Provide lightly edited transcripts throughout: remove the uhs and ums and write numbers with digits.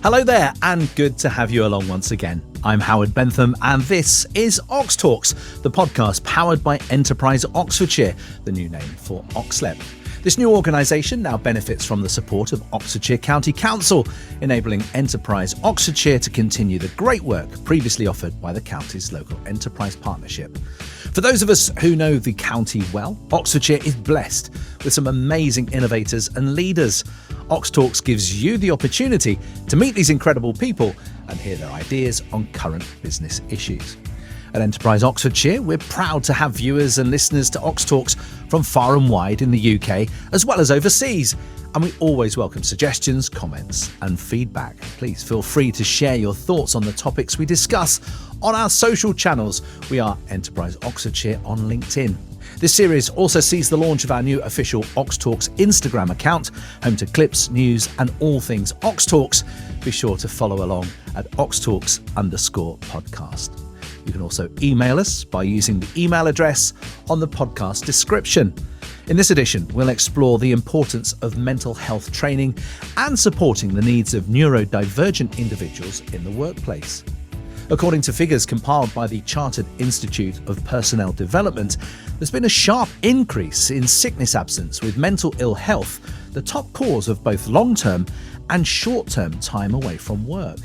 Hello there, and good to have you along once again. I'm Howard Bentham, and this is OxTalks, the podcast powered by Enterprise Oxfordshire, the new name for Oxlab. This new organisation now benefits from the support of Oxfordshire County Council, enabling Enterprise Oxfordshire to continue the great work previously offered by the county's local enterprise partnership. For those of us who know the county well, Oxfordshire is blessed with some amazing innovators and leaders. OxTalks gives you the opportunity to meet these incredible people and hear their ideas on current business issues. At Enterprise Oxfordshire, we're proud to have viewers and listeners to OxTalks from far and wide in the UK, as well as overseas. And we always welcome suggestions, comments and feedback. Please feel free to share your thoughts on the topics we discuss on our social channels. We are Enterprise Oxfordshire on LinkedIn. This series also sees the launch of our new official OxTalks Instagram account, home to clips, news and all things OxTalks. Be sure to follow along at OxTalks_podcast. You can also email us by using the email address on the podcast description. In this edition, we'll explore the importance of mental health training and supporting the needs of neurodivergent individuals in the workplace. According to figures compiled by the Chartered Institute of Personnel Development, there's been a sharp increase in sickness absence, with mental ill health the top cause of both long-term and short-term time away from work.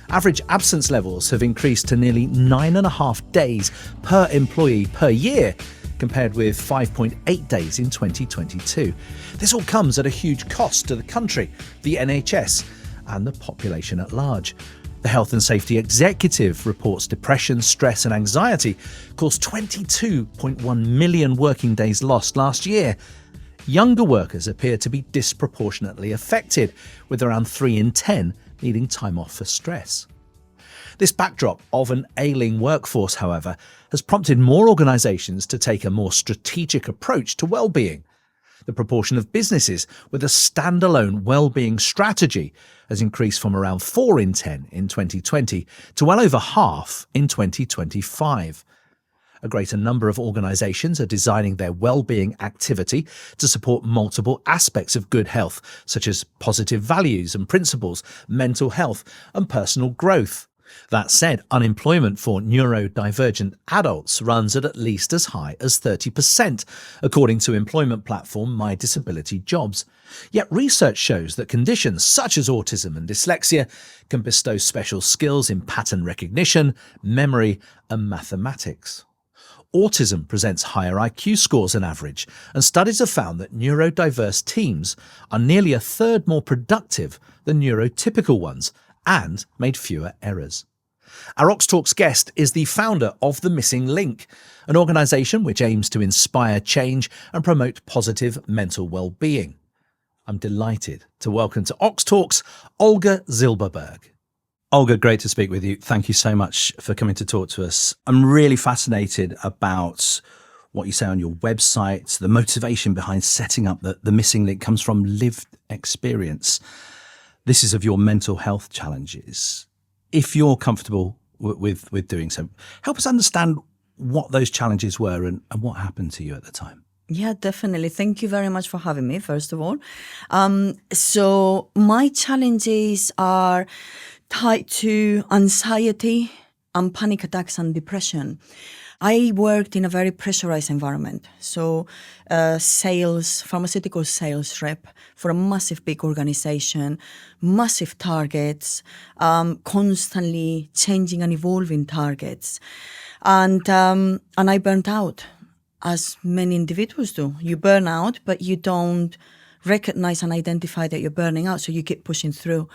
Average absence levels have increased to nearly 9.5 days per employee per year, compared with 5.8 days in 2022. This all comes at a huge cost to the country, the NHS, and the population at large. The Health and Safety Executive reports depression, stress and anxiety caused 22.1 million working days lost last year. Younger workers appear to be disproportionately affected, with around 3 in 10 needing time off for stress. This backdrop of an ailing workforce, however, has prompted more organisations to take a more strategic approach to wellbeing. The proportion of businesses with a standalone wellbeing strategy has increased from around 4 in 10 in 2020 to well over half in 2025. A greater number of organisations are designing their wellbeing activity to support multiple aspects of good health, such as positive values and principles, mental health and personal growth. That said, unemployment for neurodivergent adults runs at least as high as 30%, according to employment platform My Disability Jobs. Yet research shows that conditions such as autism and dyslexia can bestow special skills in pattern recognition, memory and mathematics. Autism presents higher IQ scores than average, and studies have found that neurodiverse teams are nearly a third more productive than neurotypical ones and made fewer errors. Our OxTalks guest is the founder of The Missing Link, an organisation which aims to inspire change and promote positive mental well-being. I'm delighted to welcome to OxTalks Olga Zilberberg. Olga, great to speak with you. Thank you so much for coming to talk to us. I'm really fascinated about what you say on your website. The motivation behind setting up the Missing Link comes from lived experience. This is of your mental health challenges. If you're comfortable with doing so, help us understand what those challenges were and what happened to you at the time. Yeah, definitely. Thank you very much for having me, first of all. So my challenges are tied to anxiety and panic attacks and depression. I worked in a very pressurized environment. So pharmaceutical sales rep for a massive big organization, massive targets, constantly changing and evolving targets. And I burnt out, as many individuals do. You burn out, but you don't recognize and identify that you're burning out, so you keep pushing through.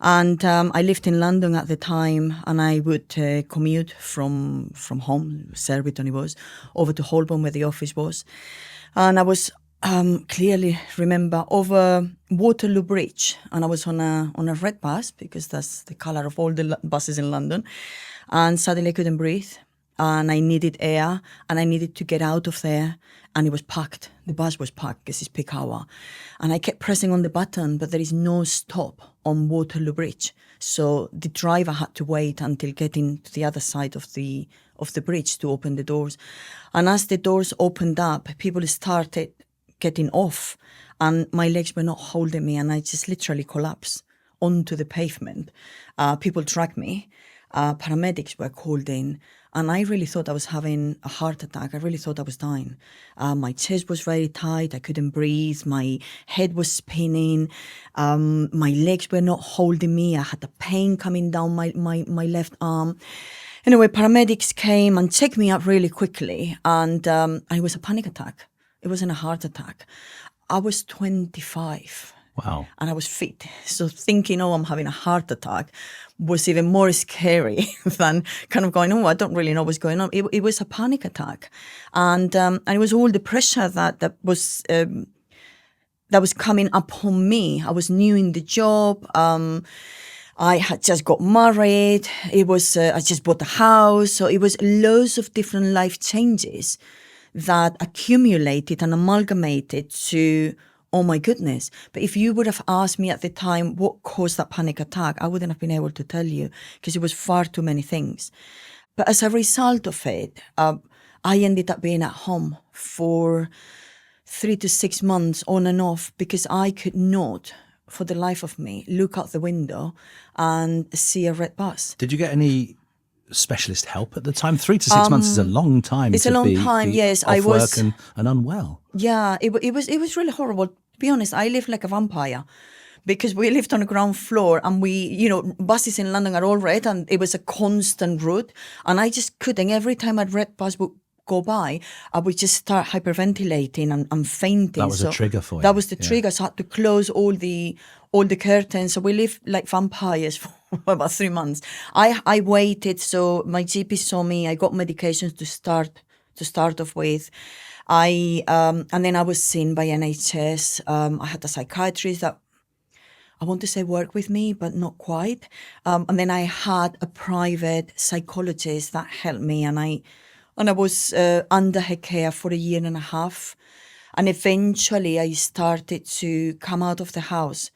And I lived in London at the time, and I would commute from home, Surbiton it was, over to Holborn where the office was. And I was clearly remember over Waterloo Bridge, and I was on a red bus because that's the colour of all the buses in London. And suddenly I couldn't breathe, and I needed air, and I needed to get out of there. And it was packed. The bus was packed because it's peak hour. And I kept pressing on the button, but there is no stop on Waterloo Bridge. So the driver had to wait until getting to the other side of the bridge to open the doors. And as the doors opened up, people started getting off, and my legs were not holding me, and I just literally collapsed onto the pavement. People tracked me. Paramedics were called in. And I really thought I was having a heart attack. I really thought I was dying. My chest was very tight. I couldn't breathe. My head was spinning. My legs were not holding me. I had a pain coming down my left arm. Anyway, paramedics came and checked me up really quickly. And it was a panic attack. It wasn't a heart attack. I was 25. Wow. And I was fit. So thinking, I'm having a heart attack was even more scary than kind of going, I don't really know what's going on. It was a panic attack. And it was all the pressure that was coming upon me. I was new in the job. I had just got married. It was, I just bought a house. So it was loads of different life changes that accumulated and amalgamated to, oh my goodness. But if you would have asked me at the time what caused that panic attack, I wouldn't have been able to tell you because it was far too many things. But as a result of it, I ended up being at home for 3 to 6 months on and off because I could not, for the life of me, look out the window and see a red bus. Did you get any specialist help at the time? 3 to 6 months is a long time. It's a long time, yes. I was work and unwell. Yeah, it was really horrible. To be honest, I lived like a vampire because we lived on the ground floor and buses in London are all red and it was a constant route. And I just couldn't. Every time a red bus would go by, I would just start hyperventilating and fainting. That was a trigger for you. That was the trigger. So I had to close all the curtains. So we lived like vampires for about 3 months. I waited. So my GP saw me. I got medications to start off with. And then I was seen by NHS. I had a psychiatrist that I want to say worked with me, but not quite. And then I had a private psychologist that helped me, and I was under her care for 1.5 years. And eventually I started to come out of the house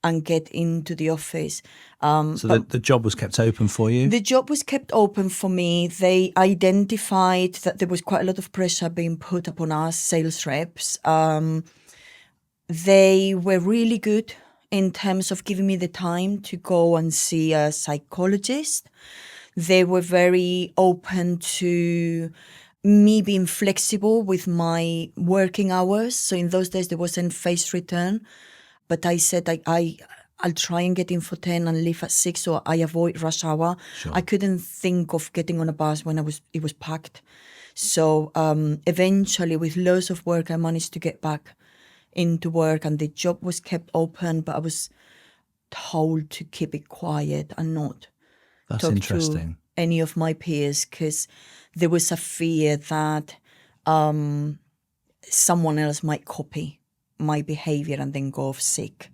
and get into the office. So the job was kept open for you? The job was kept open for me. They identified that there was quite a lot of pressure being put upon us sales reps. They were really good in terms of giving me the time to go and see a psychologist. They were very open to me being flexible with my working hours. So in those days, there wasn't phased return. But I said I'll try and get in for 10 and leave at 6, so I avoid rush hour. Sure. I couldn't think of getting on a bus when it was packed. So eventually, with loads of work, I managed to get back into work, and the job was kept open, but I was told to keep it quiet and not talk to any of my peers, because there was a fear that someone else might copy my behavior and then go off sick,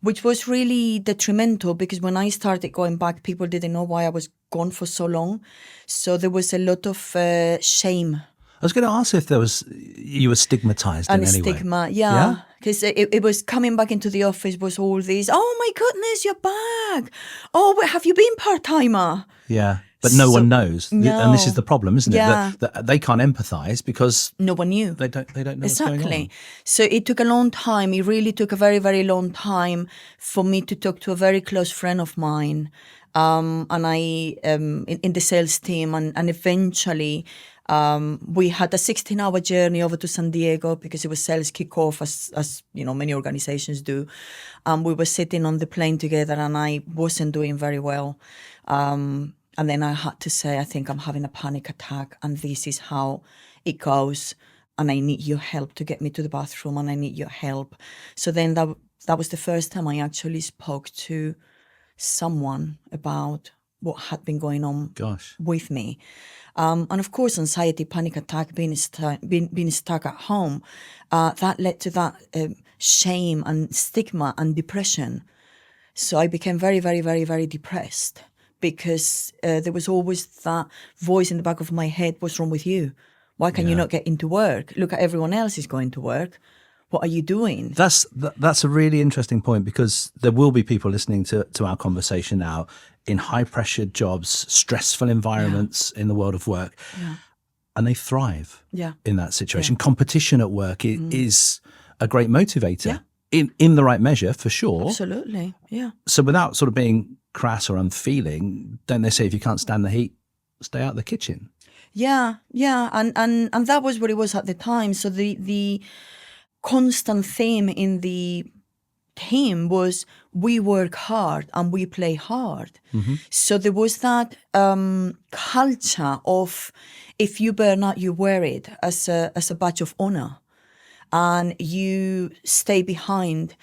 which was really detrimental, because when I started going back, people didn't know why I was gone for so long. So there was a lot of shame. I was going to ask if you were stigmatized in any way. Stigma, yeah. Because it was coming back into the office was all these, oh my goodness, you're back. Oh, wait, have you been part-timer? Yeah. But no one knows. No. And this is the problem, isn't it? Yeah. That they can't empathize because no one knew. They don't know exactly. what's going on. So it took a long time. It really took a very, very long time for me to talk to a very close friend of mine, and I in the sales team, and eventually we had a 16-hour journey over to San Diego because it was sales kickoff, as many organizations do. We were sitting on the plane together, and I wasn't doing very well. And then I had to say, I think I'm having a panic attack, and this is how it goes, and I need your help to get me to the bathroom, and I need your help. So then that was the first time I actually spoke to someone about what had been going on with me. And of course, anxiety, panic attack, being stuck at home, that led to that shame and stigma and depression. So I became very, very, very, very depressed, because there was always that voice in the back of my head, what's wrong with you? Why can you not get into work? Look at everyone else is going to work. What are you doing? That's a really interesting point, because there will be people listening to our conversation now in high-pressured jobs, stressful environments in the world of work, and they thrive in that situation. Competition at work is a great motivator in the right measure, for sure. Absolutely, yeah. So without sort of being crass or unfeeling, don't they say if you can't stand the heat, stay out of the kitchen? Yeah, and that was what it was at the time. So the constant theme in the team was we work hard and we play hard. So there was that culture of if you burn out, you wear it as a badge of honor, and you stay behind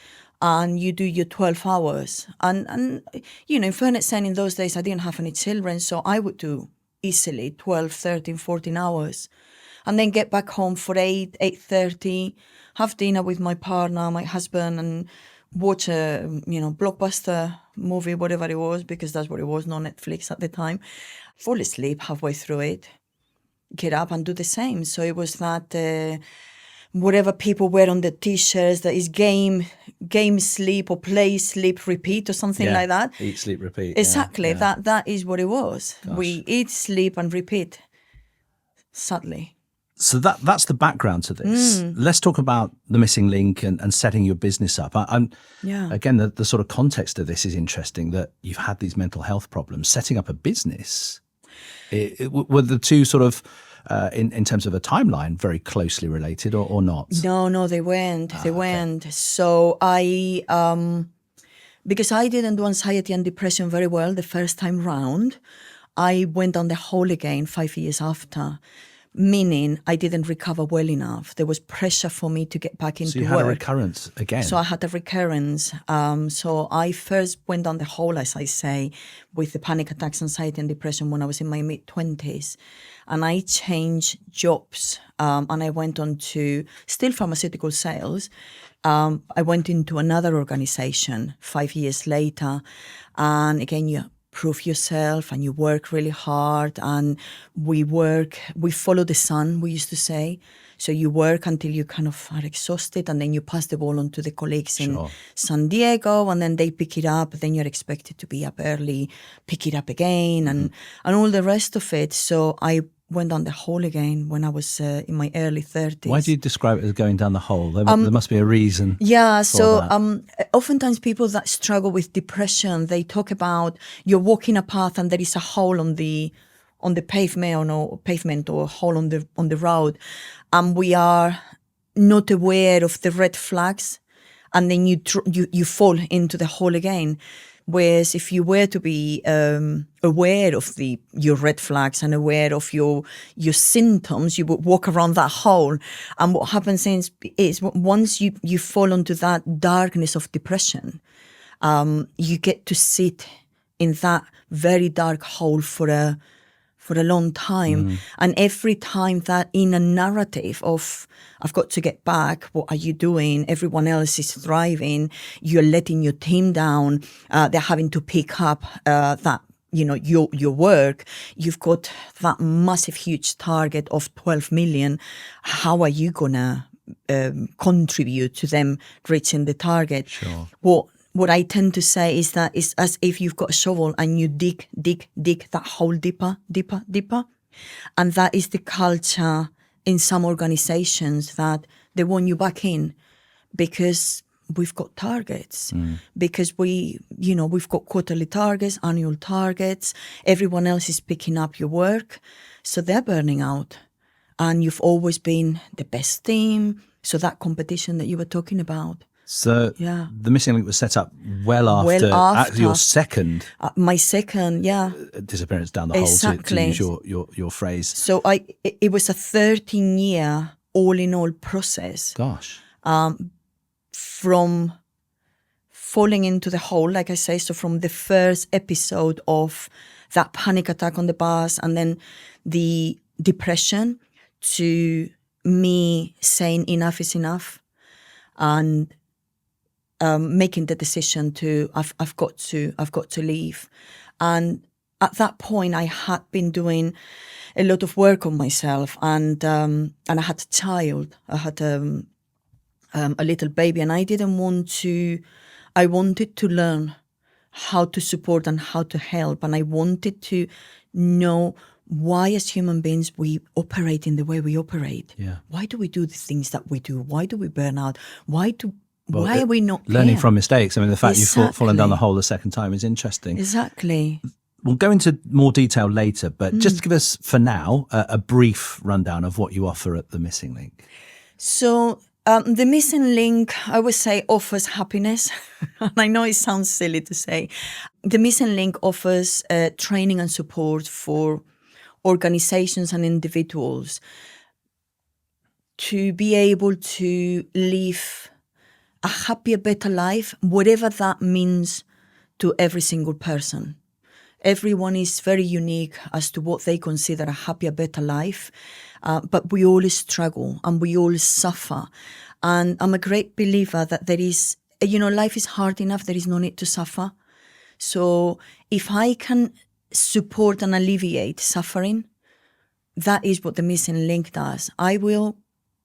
and you do your 12 hours. And you know, in fairness saying, in those days I didn't have any children, so I would do easily 12, 13, 14 hours and then get back home for 8:30, have dinner with my partner, my husband, and watch a blockbuster movie, whatever it was, because that's what it was, no Netflix at the time. Fall asleep halfway through it, get up and do the same. So it was that whatever people wear on the t-shirts, that is game sleep or play sleep repeat or something like that. Eat, sleep, repeat. Exactly. Yeah. That is what it was. Gosh. We eat, sleep and repeat, sadly. So that's the background to this. Let's talk about the missing link and setting your business up. Again, the sort of context of this is interesting, that you've had these mental health problems. Setting up a business, were the two sort of, in terms of a timeline, very closely related or not? No, they weren't. They weren't. So because I didn't do anxiety and depression very well the first time round, I went on the hole again 5 years after. Meaning I didn't recover well enough. There was pressure for me to get back into work. So you had a recurrence again? So I had a recurrence. So I first went down the hole, as I say, with the panic attacks, anxiety and depression when I was in my mid-20s. And I changed jobs and I went on to still pharmaceutical sales. I went into another organization 5 years later. And again, you prove yourself and you work really hard, and we follow the sun, we used to say. So you work until you kind of are exhausted, and then you pass the ball on to the colleagues in San Diego, and then they pick it up. Then you're expected to be up early, pick it up again, and all the rest of it. So I went down the hole again when I was in my early 30s. Why do you describe it as going down the hole? There must be a reason. Yeah, so that. Oftentimes people that struggle with depression, they talk about you're walking a path and there is a hole on the pavement or a hole on the road, and we are not aware of the red flags, and then you fall into the hole again. Whereas if you were to be aware of your red flags and aware of your symptoms, you would walk around that hole. And what happens is once you fall into that darkness of depression, you get to sit in that very dark hole for a long time. And every time that in a narrative of, I've got to get back, what are you doing? Everyone else is thriving. You're letting your team down. They're having to pick up that, your work. You've got that massive, huge target of 12 million. How are you going to contribute to them reaching the target? Sure. What I tend to say is that it's as if you've got a shovel and you dig that hole deeper. And that is the culture in some organizations, that they want you back in because we've got targets, because we've got quarterly targets, annual targets. Everyone else is picking up your work. So they're burning out. And you've always been the best team. So that competition that you were talking about. So the missing link was set up well after your second my second disappearance down the hole, to use your phrase. So it was a 13-year all in all process. Gosh. From falling into the hole, like I say, so from the first episode of that panic attack on the bus, and then the depression, to me saying enough is enough, and making the decision to I've got to leave. And at that point, I had been doing a lot of work on myself, and I had a child. I had a little baby, and I didn't want to. I wanted to learn how to support and how to help, and I wanted to know why, as human beings, we operate in the way we operate. Yeah. Why do we do the things that we do? Why do we burn out? Why do Why are we not learning there? from mistakes? I mean, the fact Exactly. you've fallen down the hole the second time is interesting. Exactly. We'll go into more detail later, but just give us, for now, a brief rundown of what you offer at The Missing Link. So the Missing Link, I would say, offers happiness. And I know it sounds silly to say. The Missing Link offers training and support for organizations and individuals to be able to live a happier, better life, whatever that means to every single person. Everyone is very unique as to what they consider a happier, better life, but we all struggle and we all suffer. And I'm a great believer that there is, life is hard enough, there is no need to suffer. So if I can support and alleviate suffering, that is what the Missing Link does. I will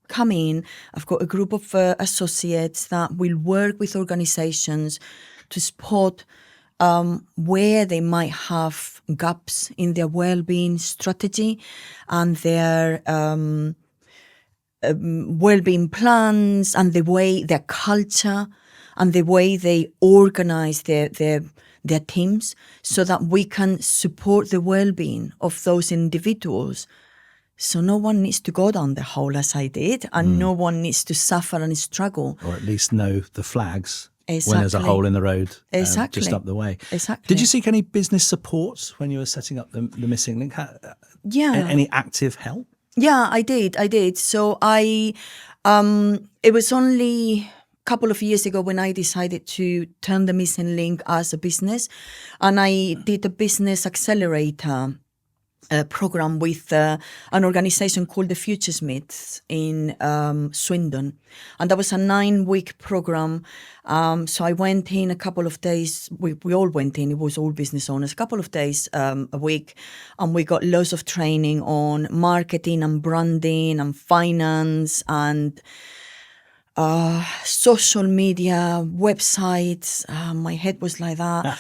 come in, I've got a group of associates that will work with organizations to spot where they might have gaps in their well-being strategy and their well-being plans and their culture and the way they organize their teams, so that we can support the well-being of those individuals. So no one needs to go down the hole as I did, and no one needs to suffer and struggle. Or at least know the flags. Exactly. When there's a hole in the road, Exactly. just up the way. Exactly. Did you seek any business support when you were setting up the Missing Link? Yeah. Any active help? Yeah, I did. So it was only a couple of years ago when I decided to turn the Missing Link as a business, and I did a business accelerator program with an organization called the Futuresmiths in Swindon. And that was a 9-week program. So I went in a couple of days. We all went in. It was all business owners, a couple of days a week. And we got loads of training on marketing and branding and finance and social media, websites. My head was like that.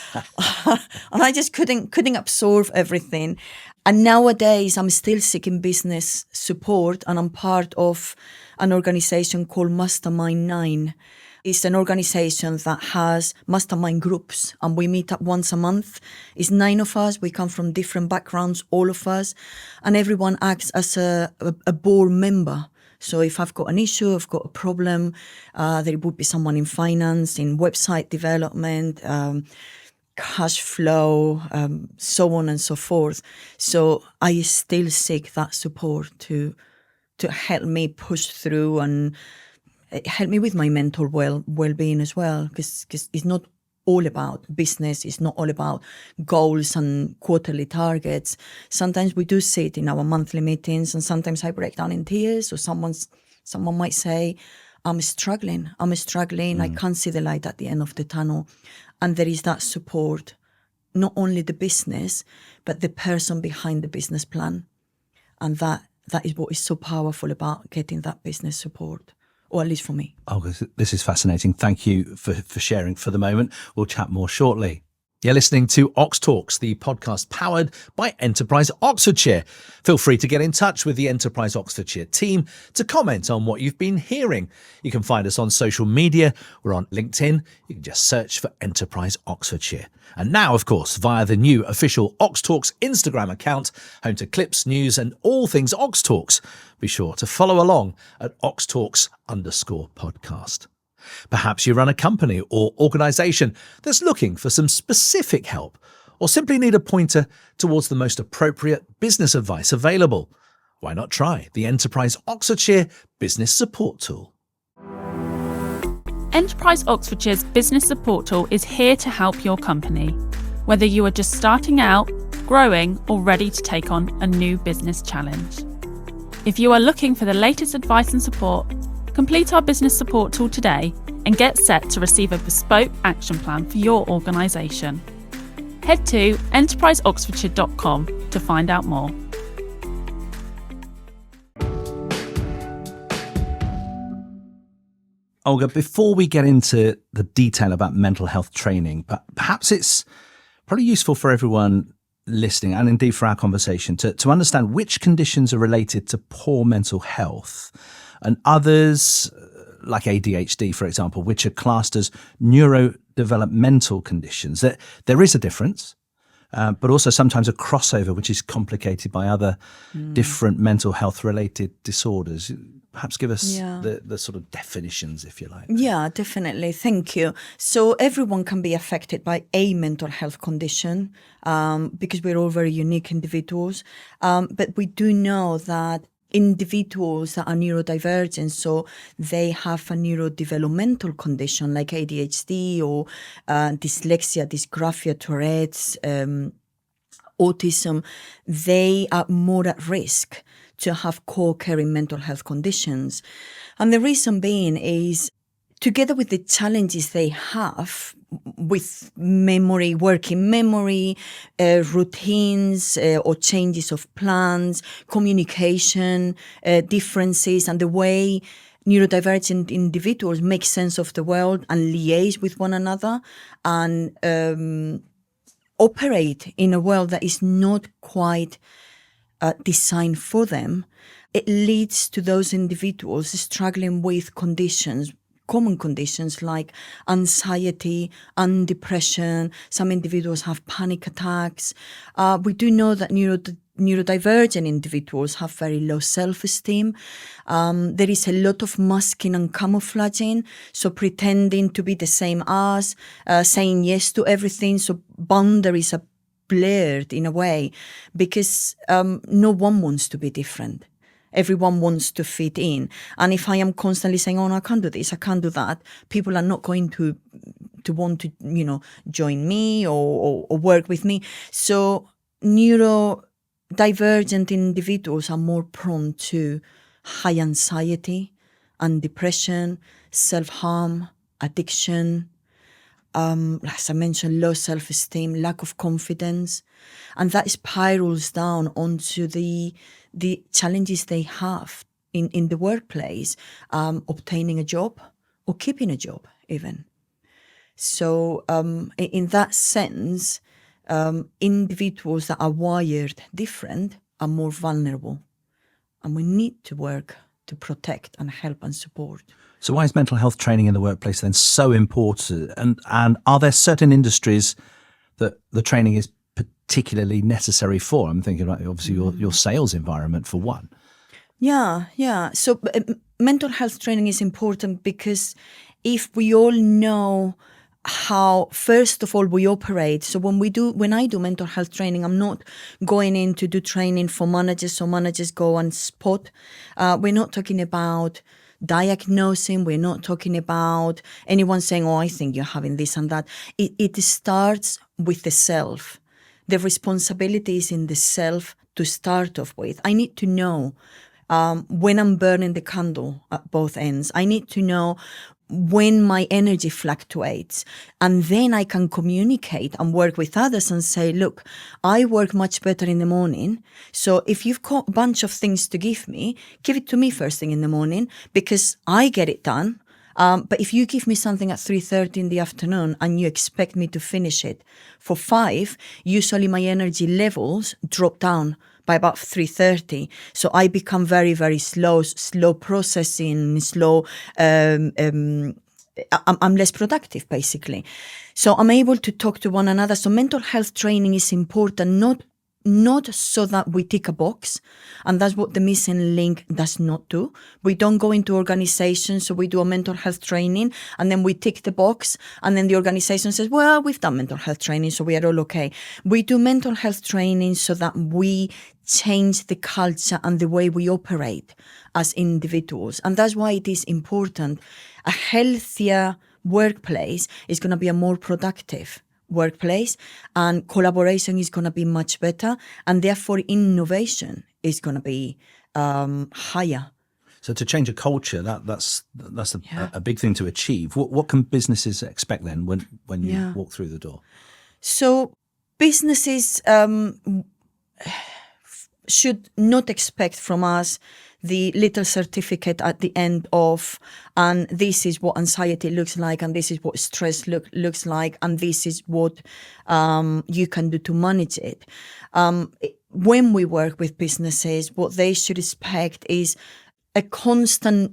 And I just couldn't absorb everything. And nowadays, I'm still seeking business support, and I'm part of an organization called Mastermind 9. It's an organization that has mastermind groups, and we meet up once a month. It's 9 of us. We come from different backgrounds, all of us, and everyone acts as a board member. So if I've got an issue, I've got a problem, there would be someone in finance, in website development, cash flow, so on and so forth. So I still seek that support to help me push through and help me with my mental well-being as well, because it's not all about business. It's not all about goals and quarterly targets. Sometimes we do sit in our monthly meetings, and sometimes I break down in tears, or someone might say, I'm struggling. I can't see the light at the end of the tunnel. And there is that support, not only the business, but the person behind the business plan. And that is what is so powerful about getting that business support, or at least for me. Oh, this is fascinating. Thank you for sharing for the moment. We'll chat more shortly. You're listening to OxTalks, the podcast powered by Enterprise Oxfordshire. Feel free to get in touch with the Enterprise Oxfordshire team to comment on what you've been hearing. You can find us on social media. We're on LinkedIn. You can just search for Enterprise Oxfordshire. And now, of course, via the new official OxTalks Instagram account, home to clips, news, and all things OxTalks. Be sure to follow along at OxTalks_podcast. Perhaps you run a company or organisation that's looking for some specific help, or simply need a pointer towards the most appropriate business advice available. Why not try the Enterprise Oxfordshire Business Support Tool? Enterprise Oxfordshire's Business Support Tool is here to help your company, whether you are just starting out, growing, or ready to take on a new business challenge. If you are looking for the latest advice and support, complete our Business Support Tool today and get set to receive a bespoke action plan for your organisation. Head to enterpriseoxfordshire.com to find out more. Olga, before we get into the detail about mental health training, but perhaps it's probably useful for everyone listening, and indeed for our conversation, to understand which conditions are related to poor mental health and others, like ADHD, for example, which are classed as neurodevelopmental conditions. There is a difference, but also sometimes a crossover, which is complicated by other different mental health related disorders. Perhaps give us the sort of definitions, if you like. Yeah, definitely. Thank you. So everyone can be affected by a mental health condition because we're all very unique individuals. But we do know that individuals that are neurodivergent, so they have a neurodevelopmental condition like ADHD or dyslexia, dysgraphia, Tourette's, autism, they are more at risk to have co-occurring mental health conditions. And the reason being is, together with the challenges they have with memory, working memory, routines or changes of plans, communication, differences, and the way neurodivergent individuals make sense of the world and liaise with one another and operate in a world that is not quite designed for them, it leads to those individuals struggling with conditions, common conditions like anxiety and depression. Some individuals have panic attacks. We do know that neurodivergent individuals have very low self-esteem. There is a lot of masking and camouflaging, so pretending to be the same as, saying yes to everything, so boundaries are blurred in a way because no one wants to be different. Everyone wants to fit in. And if I am constantly saying, oh, no, I can't do this, I can't do that, people are not going to want to, join me or work with me. So neurodivergent individuals are more prone to high anxiety and depression, self-harm, addiction, as I mentioned, low self-esteem, lack of confidence, and that spirals down onto the challenges they have in the workplace, obtaining a job or keeping a job even. So in that sense, individuals that are wired different are more vulnerable, and we need to work to protect and help and support. So why is mental health training in the workplace then so important? And are there certain industries that the training is particularly necessary for? I'm thinking about obviously your sales environment for one. Yeah. So mental health training is important because if we all know how, first of all, we operate. So when I do mental health training, I'm not going in to do training for managers so managers go and spot. We're not talking about diagnosing. We're not talking about anyone saying, oh, I think you're having this and that. It starts with the self. The responsibility is in the self to start off with. I need to know when I'm burning the candle at both ends. I need to know when my energy fluctuates, and then I can communicate and work with others and say, look, I work much better in the morning. So if you've got a bunch of things to give it to me first thing in the morning because I get it done. But if you give me something at 3:30 in the afternoon and you expect me to finish it for 5, usually my energy levels drop down by about 3:30. So I become very, very slow processing, slow. I'm less productive, basically. So I'm able to talk to one another. So mental health training is important, not so that we tick a box, and that's what the missing link does not do. We don't go into organizations, so we do a mental health training, and then we tick the box, and then the organization says, well, we've done mental health training, so we are all okay. We do mental health training so that we change the culture and the way we operate as individuals, and that's why it is important. A healthier workplace is going to be a more productive workplace, and collaboration is going to be much better, and therefore innovation is going to be higher. So to change a culture, that's a big thing to achieve. What can businesses expect then when you walk through the door? So businesses should not expect from us the little certificate at the end of, and this is what anxiety looks like, and this is what stress looks like, and this is what you can do to manage it. When we work with businesses, what they should expect is a constant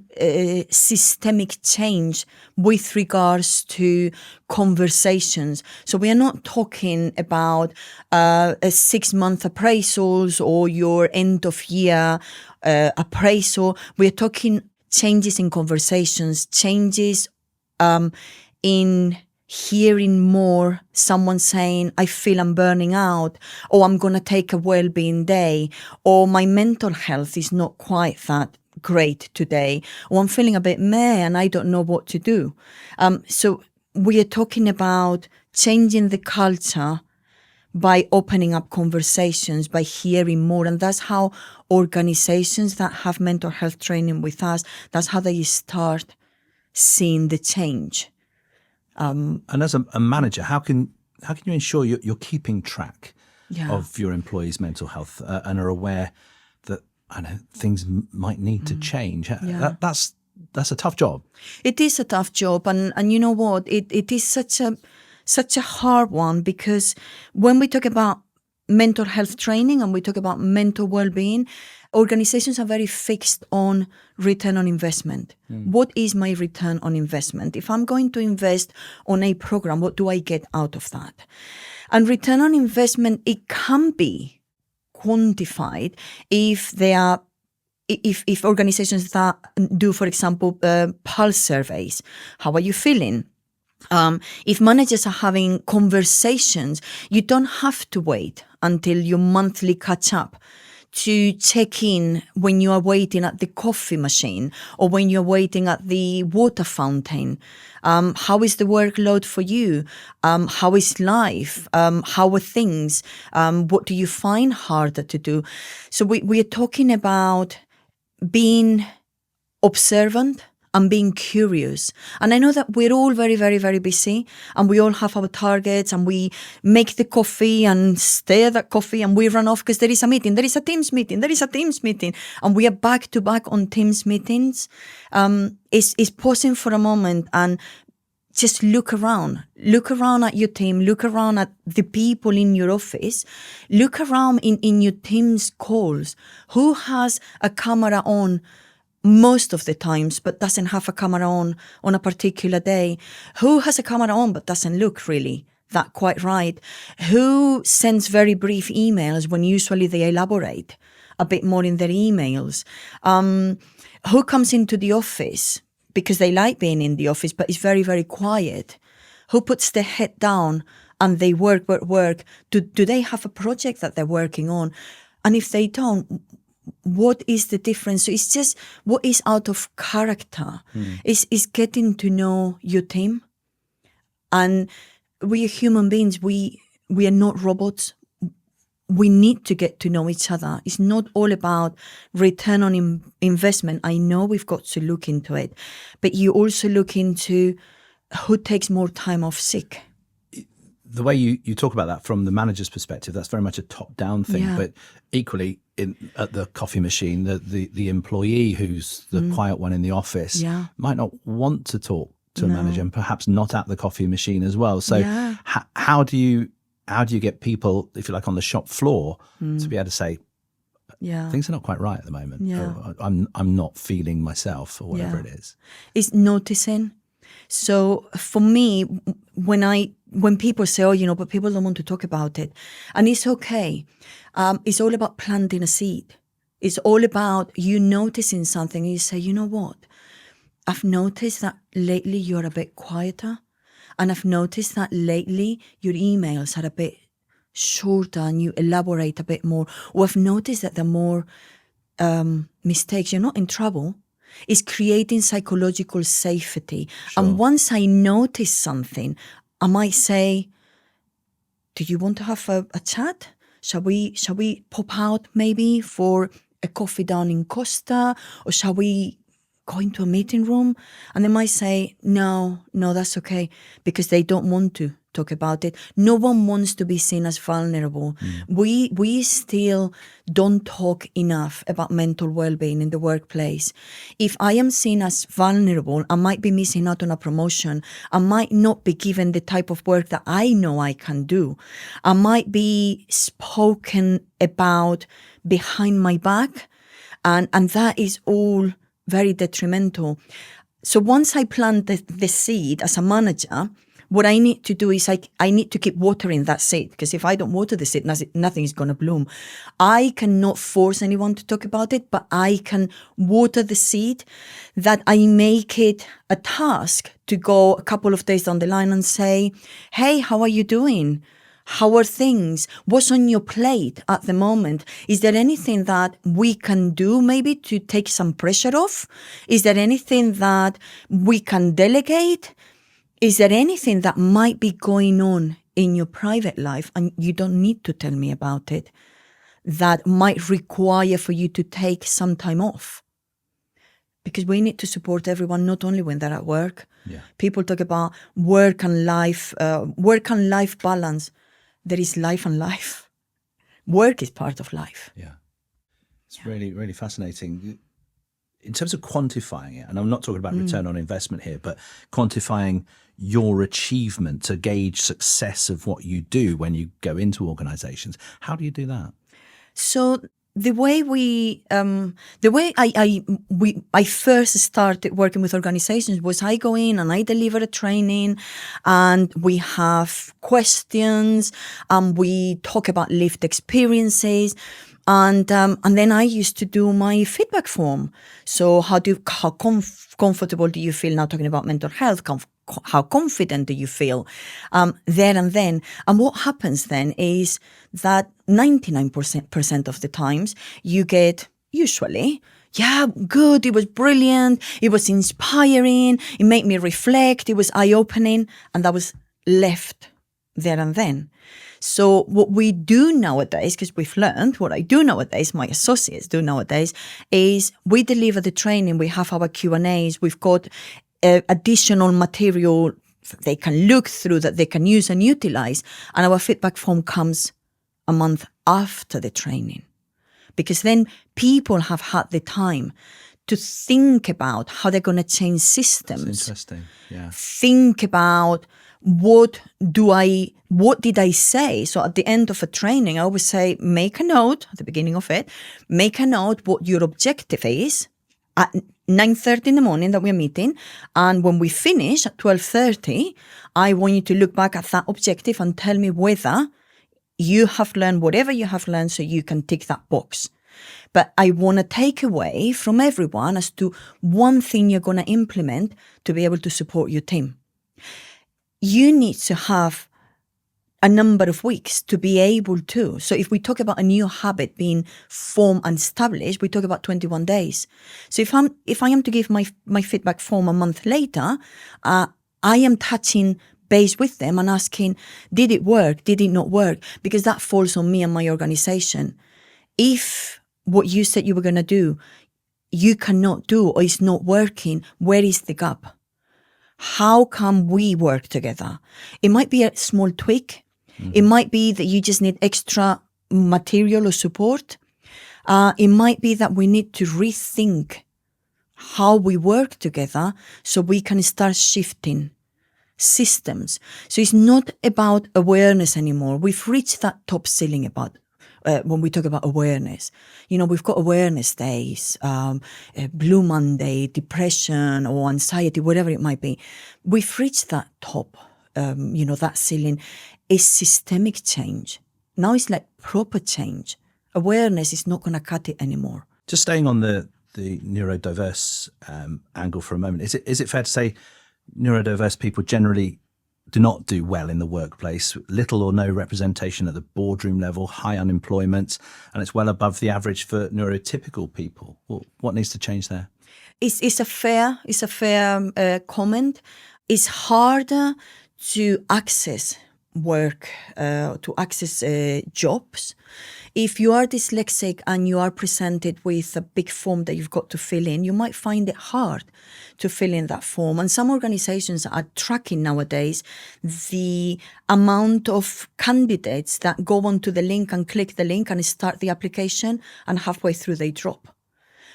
systemic change with regards to conversations. So we are not talking about a 6-month appraisals or your end of year appraisal. We're talking changes in conversations, changes in hearing more someone saying, I feel I'm burning out, or I'm going to take a wellbeing day, or my mental health is not quite that great today, or I'm feeling a bit meh and I don't know what to do. So we are talking about changing the culture by opening up conversations, by hearing more. And that's how organizations that have mental health training with us, that's how they start seeing the change. And as a manager, how can you ensure you're keeping track of your employees' mental health and are aware that things might need to change? That's a tough job. It is a tough job, and you know what? It is such a hard one, because when we talk about mental health training and we talk about mental well-being, organizations are very fixed on return on investment. What is my return on investment? If I'm going to invest on a program, what do I get out of that? And return on investment, it can be quantified if organizations that do, for example, pulse surveys. How are you feeling? If managers are having conversations, you don't have to wait until your monthly catch up to check in when you are waiting at the coffee machine or when you're waiting at the water fountain. How is the workload for you? How is life? How are things? What do you find harder to do? So we are talking about being observant and being curious. And I know that we're all very, very, very busy, and we all have our targets, and we make the coffee and stare at that coffee and we run off because there is a meeting, there is a Teams meeting, and we are back to back on Teams meetings. Is pausing for a moment and just look around at your team, look around at the people in your office, look around in your team's calls. Who has a camera on most of the times but doesn't have a camera on a particular day? Who has a camera on but doesn't look really that quite right? Who sends very brief emails when usually they elaborate a bit more in their emails? Who comes into the office because they like being in the office but is very, very quiet? Who puts their head down and they work? Do they have a project that they're working on? And if they don't, what is the difference? So it's just what is out of character is getting to know your team. And we are human beings. We are not robots. We need to get to know each other. It's not all about return on investment. I know we've got to look into it, but you also look into who takes more time off sick. The way you talk about that from the manager's perspective, that's very much a top-down thing. But equally, at the coffee machine, the employee who's the quiet one in the office might not want to talk to a manager, and perhaps not at the coffee machine as well. So how do you get people, if you like, on the shop floor to be able to say, things are not quite right at the moment. Or, I'm not feeling myself, or whatever it is. It's noticing. So for me, when people say, but people don't want to talk about it, and it's okay. It's all about planting a seed. It's all about you noticing something and you say, you know what? I've noticed that lately you're a bit quieter, and I've noticed that lately your emails are a bit shorter and you elaborate a bit more. Or I've noticed that there are more mistakes. You're not in trouble. It's creating psychological safety. Sure. And once I notice something, I might say, do you want to have a chat? Shall we pop out maybe for a coffee down in Costa? Or shall we go into a meeting room? And they might say, no, that's okay, because they don't want to talk about it. No one wants to be seen as vulnerable. We still don't talk enough about mental well-being in the workplace. If I am seen as vulnerable, I might be missing out on a promotion. I might not be given the type of work that I know I can do. I might be spoken about behind my back, and that is all very detrimental. So once I plant the seed as a manager, what I need to do is I need to keep watering that seed, because if I don't water the seed, nothing is going to bloom. I cannot force anyone to talk about it, but I can water the seed, that I make it a task to go a couple of days down the line and say, hey, how are you doing? How are things? What's on your plate at the moment? Is there anything that we can do maybe to take some pressure off? Is there anything that we can delegate? Is there anything that might be going on in your private life, and you don't need to tell me about it, that might require for you to take some time off? Because we need to support everyone, not only when they're at work. Yeah. People talk about work and life balance. There is life and life. Work is part of life. Yeah. It's really, really fascinating. In terms of quantifying it, and I'm not talking about return on investment here, but quantifying your achievement to gauge success of what you do when you go into organizations, how do you do that? So the way I first started working with organizations was I go in and I deliver a training, and we have questions, and we talk about lived experiences. And then I used to do my feedback form. So how comfortable do you feel now talking about mental health? How confident do you feel there and then? And what happens then is that 99% of the times you get, usually, yeah, good, it was brilliant, it was inspiring, it made me reflect, it was eye-opening, and that was left there and then. So what we do nowadays, because we've learned, what I do nowadays, my associates do nowadays, is we deliver the training, we have our Q&As, we've got additional material they can look through that they can use and utilize, and our feedback form comes a month after the training. Because then people have had the time to think about how they're going to change systems. That's interesting, yeah. Think about what did I say? So at the end of a training, I always say, make a note at the beginning of it, make a note what your objective is at 9:30 in the morning that we're meeting. And when we finish at 12:30, I want you to look back at that objective and tell me whether you have learned whatever you have learned, so you can tick that box. But I want to take away from everyone as to one thing you're going to implement to be able to support your team. You need to have a number of weeks to be able to. So if we talk about a new habit being formed and established, we talk about 21 days. So if I am to give my feedback form a month later, I am touching base with them and asking, did it work? Did it not work? Because that falls on me and my organization. If what you said you were going to do, you cannot do, or it's not working, where is the gap? How can we work together? It might be a small tweak. Mm-hmm. It might be that you just need extra material or support. It might be that we need to rethink how we work together so we can start shifting systems. So it's not about awareness anymore. We've reached that top ceiling about when we talk about awareness. You know, we've got awareness days, Blue Monday, depression or anxiety, whatever it might be. We've reached that top, that ceiling. It's systemic change. Now it's like proper change. Awareness is not going to cut it anymore. Just staying on the neurodiverse angle for a moment, is it fair to say neurodiverse people generally do not do well in the workplace, little or no representation at the boardroom level, high unemployment, and it's well above the average for neurotypical people? Well, what needs to change there? It's a fair comment. It's harder to access work, to access jobs. If you are dyslexic and you are presented with a big form that you've got to fill in, you might find it hard to fill in that form. And some organizations are tracking nowadays the amount of candidates that go onto the link and click the link and start the application, and halfway through they drop,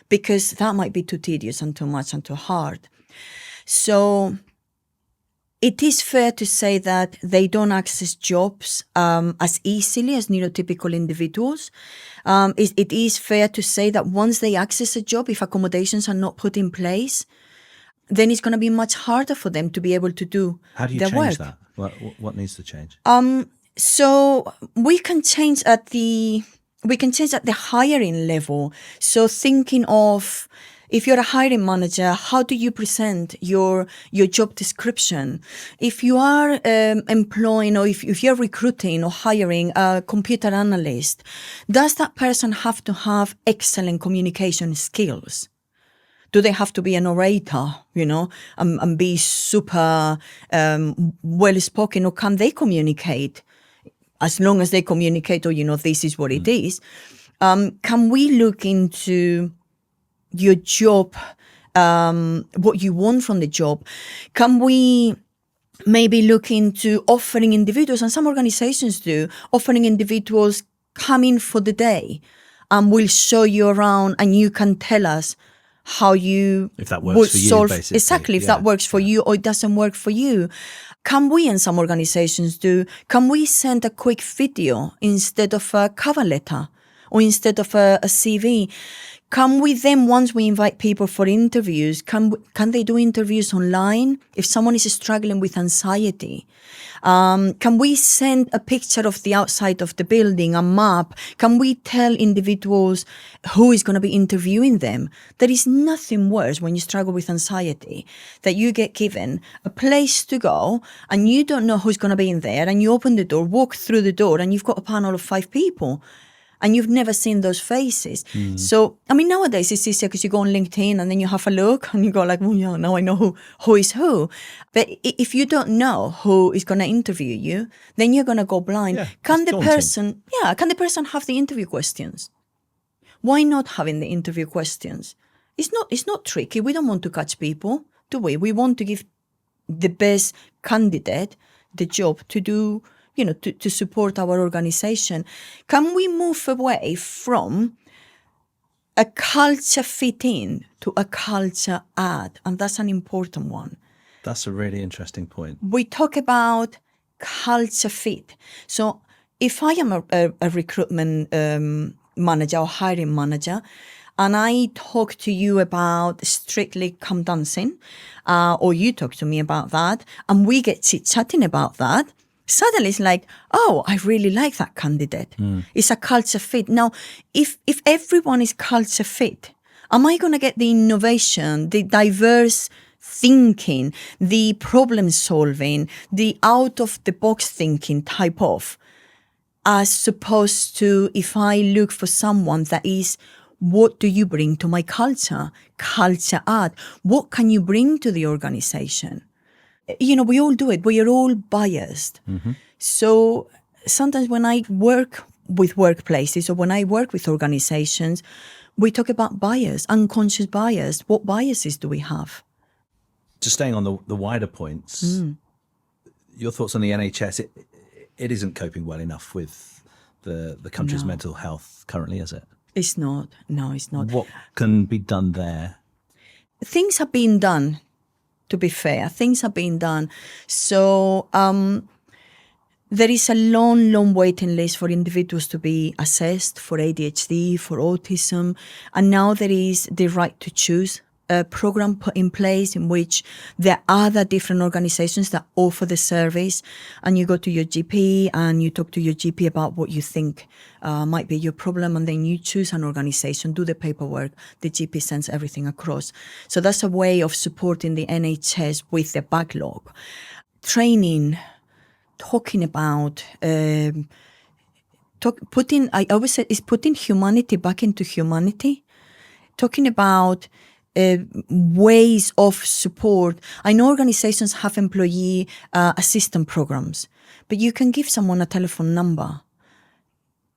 because that might be too tedious and too much and too hard. So It is fair to say that they don't access jobs as easily as neurotypical individuals. It is fair to say that once they access a job, if accommodations are not put in place, then it's going to be much harder for them to be able to do How do you their change work. that? What needs to change? So we can change at the hiring level. So thinking of, if you're a hiring manager, how do you present your job description? If you are employing, or if you're recruiting or hiring a computer analyst, does that person have to have excellent communication skills? Do they have to be an orator, and be super well-spoken, or can they communicate? As long as they communicate, or, this is what it is. Can we look into your job, what you want from the job? Can we maybe look into offering individuals, and some organizations do, offering individuals come in for the day and we'll show you around and you can tell us how you if that works for you, basically. Exactly, if that works for you or it doesn't work for you. Can we, and some organizations do, can we send a quick video instead of a cover letter or instead of a CV? Can we then, once we invite people for interviews, can they do interviews online? If someone is struggling with anxiety, can we send a picture of the outside of the building, a map? Can we tell individuals who is going to be interviewing them? There is nothing worse when you struggle with anxiety, that you get given a place to go and you don't know who's going to be in there, and you open the door, walk through the door, and you've got a panel of 5 people. And you've never seen those faces. So, nowadays it's easier because you go on LinkedIn and then you have a look and you go like, now I know who is who. But if you don't know who is going to interview you, then you're going to go blind. Yeah, can the daunting. person have the interview questions? Why not having the interview questions? It's not tricky. We don't want to catch people, do we? We want to give the best candidate the job to do, to support our organization. Can we move away from a culture fit in to a culture add? And that's an important one. That's a really interesting point. We talk about culture fit. So if I am a recruitment manager or hiring manager, and I talk to you about Strictly Come Dancing, or you talk to me about that, and we get chit-chatting about that, suddenly it's like, oh, I really like that candidate. It's a culture fit. Now, if everyone is culture fit, am I going to get the innovation, the diverse thinking, the problem solving, the out-of-the-box thinking type of, as opposed to if I look for someone that is, what do you bring to my culture? Culture add. What can you bring to the organization? We all do it. We are all biased. So sometimes when I work with workplaces or when I work with organizations, we talk about bias, unconscious bias. What biases do we have? Just staying on the wider points, your thoughts on the NHS, it isn't coping well enough with the country's mental health currently, is it? It's not. No, it's not. What can be done there? Things have been done. To be fair, things have been done. So there is a long waiting list for individuals to be assessed for ADHD, for autism. And now there is the right to choose a program put in place in which there are other different organizations that offer the service. And you go to your GP and you talk to your GP about what you think might be your problem. And then you choose an organization, do the paperwork. The GP sends everything across. So that's a way of supporting the NHS with the backlog. Training, talking about, I always say, is putting humanity back into humanity. Talking about ways of support. I know organizations have employee assistance programs, but you can give someone a telephone number.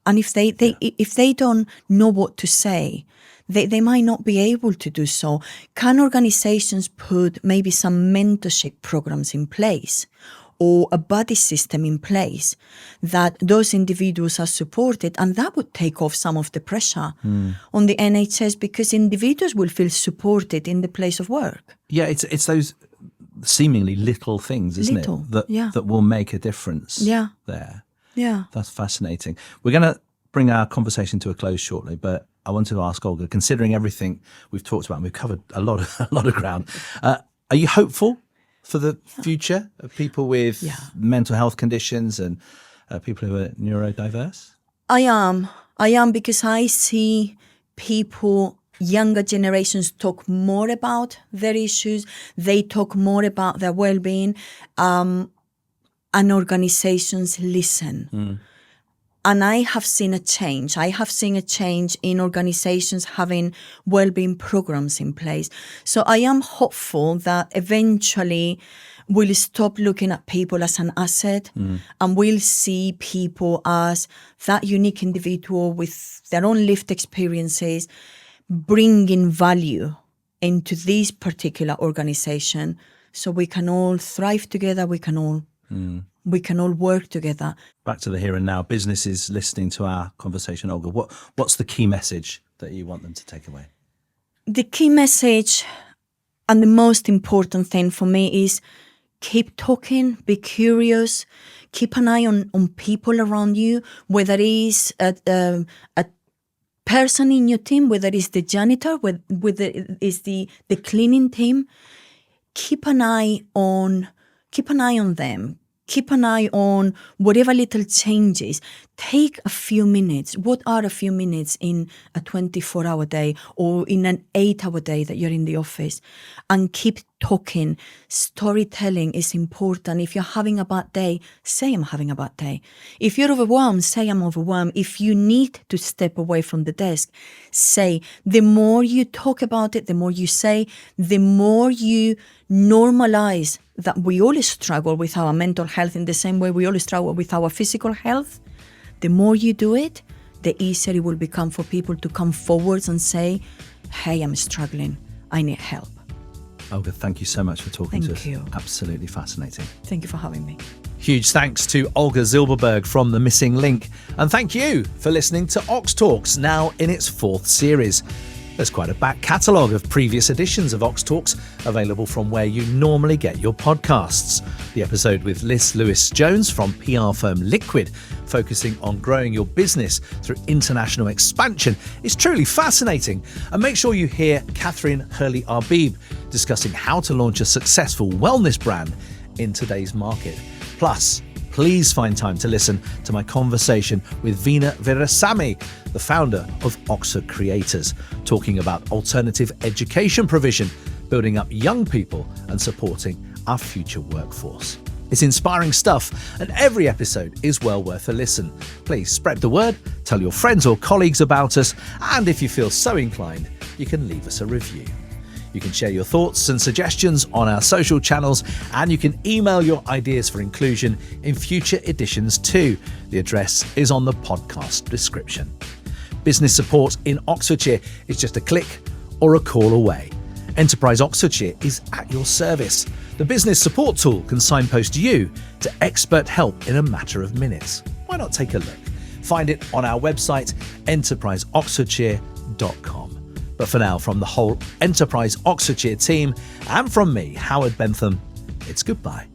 And if they don't know what to say, they might not be able to do so. Can organizations put maybe some mentorship programs in place or a buddy system in place that those individuals are supported, and that would take off some of the pressure on the NHS because individuals will feel supported in the place of work. Yeah, it's those seemingly little things, isn't Little, it? yeah. That will make a difference there. Yeah. That's fascinating. We're going to bring our conversation to a close shortly, but I wanted to ask Olga, considering everything we've talked about, and we've covered a lot of ground, are you hopeful for the future of people with mental health conditions and people who are neurodiverse? I am because I see people, younger generations talk more about their issues. They talk more about their well-being, and organizations listen. And I have seen a change. I have seen a change in organizations having well-being programs in place. So I am hopeful that eventually we'll stop looking at people as an asset and we'll see people as that unique individual with their own lived experiences, bringing value into this particular organization so we can all thrive together, we can all work together. Back to the here and now. Businesses listening to our conversation, Olga, what's the key message that you want them to take away? The key message and the most important thing for me is keep talking, be curious, keep an eye on people around you, whether it is a person in your team, whether it's the janitor, whether it is the cleaning team. Keep an eye on them. Keep an eye on whatever little changes. Take a few minutes. What are a few minutes in a 24-hour day or in an 8-hour day that you're in the office? And keep talking. Storytelling is important. If you're having a bad day, say I'm having a bad day. If you're overwhelmed, say I'm overwhelmed. If you need to step away from the desk, say. The more you talk about it, the more you say, the more you normalize that we all struggle with our mental health in the same way we all struggle with our physical health. The more you do it, the easier it will become for people to come forward and say, hey, I'm struggling, I need help. Olga, thank you so much for talking to us. Thank you. Absolutely fascinating. Thank you for having me. Huge thanks to Olga Zilberberg from The Missing Link. And thank you for listening to OxTalks, now in its 4th series. There's quite a back catalogue of previous editions of OxTalks available from where you normally get your podcasts. The episode with Liz Lewis-Jones from PR firm Liquid, focusing on growing your business through international expansion, is truly fascinating. And make sure you hear Catherine Hurley-Arbib discussing how to launch a successful wellness brand in today's market. Plus, please find time to listen to my conversation with Veena Veerasamy, the founder of Oxford Creators, talking about alternative education provision, building up young people and supporting our future workforce. It's inspiring stuff, and every episode is well worth a listen. Please spread the word, tell your friends or colleagues about us, and if you feel so inclined, you can leave us a review. You can share your thoughts and suggestions on our social channels, and you can email your ideas for inclusion in future editions too. The address is on the podcast description. Business support in Oxfordshire is just a click or a call away. Enterprise Oxfordshire is at your service. The business support tool can signpost you to expert help in a matter of minutes. Why not take a look? Find it on our website, enterpriseoxfordshire.com. But for now, from the whole Enterprise Oxfordshire team and from me, Howard Bentham, it's goodbye.